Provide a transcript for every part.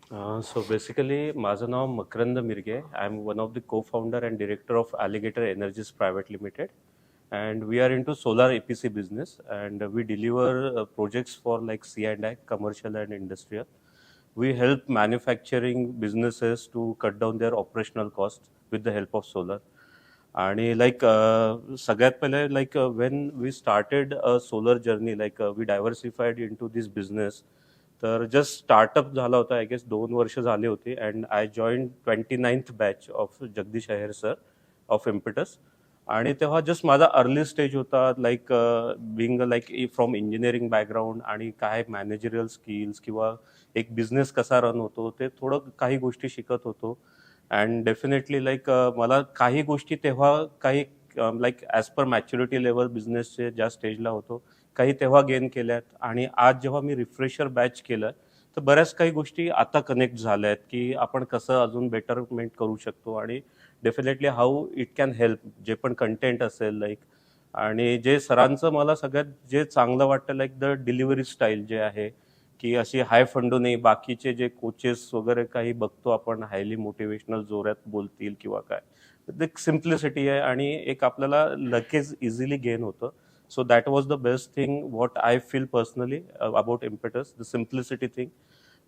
So basically, माझं नाव मकरंद मिरगे. I'm one of the co-founder and director of Alligator Energies Private Limited, and we are into solar EPC business, and we deliver projects for like C&I, commercial and industrial. We help manufacturing businesses to cut down their operational costs with the help of solar. आणि like सगळ्यात पहिले like when we started a solar journey like we diversified into this business. तर just startup झाला होता, I guess 2 वर्ष झाली होती, and I join 29th batch of Jagdish Aher sir of Impetus. आणि तेव्हा जस्ट माझा अर्ली स्टेज होता, like being like from engineering background, आणि काय मॅनेजरियल स्किल्स किंवा एक बिझनेस कसा रन होतो ते थोडं काही गोष्टी शिकत होतो. अँड डेफिनेटली लाईक मला काही गोष्टी तेव्हा काही like as per maturity level बिझनेसचे ज्या स्टेजला होतो काही तेव्हा गेन केल्यात. आणि आज जेव्हा मी रिफ्रेशर बॅच केलं तर बऱ्याच काही गोष्टी आता कनेक्ट झाल्या आहेत की आपण कसं अजून बेटरमेंट करू शकतो, आणि definitely how it can help जे पण कंटेंट असेल लाईक. आणि जे सरांचं मला सगळ्यात जे चांगलं वाटतं लाईक द डिलिव्हरी स्टाईल जे आहे की अशी हाय फंडू नाही. बाकीचे जे कोचेस वगैरे काही बघतो आपण हायली मोटिवेशनल जोरात बोलतील किंवा काय, एक सिम्प्लिसिटी आहे आणि एक आपल्याला लगेच इझिली गेन होतं. So that was the best thing what I feel personally about Impetus, the simplicity thing.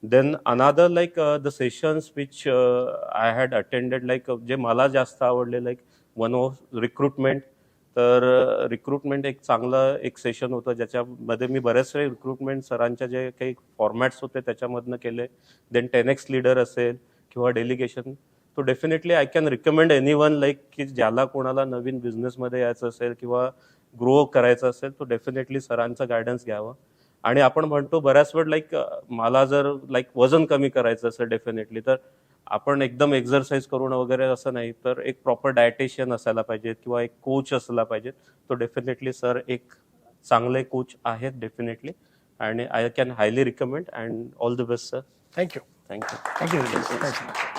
Then another like the sessions which I had attended, like जे मला जास्त आवडले like one of recruitment. तर recruitment एक चांगलं एक session होतं ज्याच्यामध्ये मी बरेचसे रिक्रुटमेंट सरांच्या जे काही फॉर्मॅट्स होते त्याच्यामधनं केले. देन 10x लीडर असेल किंवा डेलिगेशन. तो definitely I can recommend any one like की ज्याला कोणाला नवीन बिझनेसमध्ये यायचं असेल किंवा ग्रो करायचं असेल तो डेफिनेटली सरांचं गायडन्स घ्यावं. आणि आपण म्हणतो बऱ्याच वेळ लाईक मला जर लाईक वजन कमी करायचं असेल डेफिनेटली तर आपण एकदम एक्झरसाईज करून वगैरे असं नाही, तर एक प्रॉपर डायटेशियन असायला पाहिजे किंवा एक कोच असला पाहिजे. तो डेफिनेटली सर एक चांगले कोच आहेत डेफिनेटली, आणि I can highly recommend. And all the best sir. Thank you. Thank you. Thank you.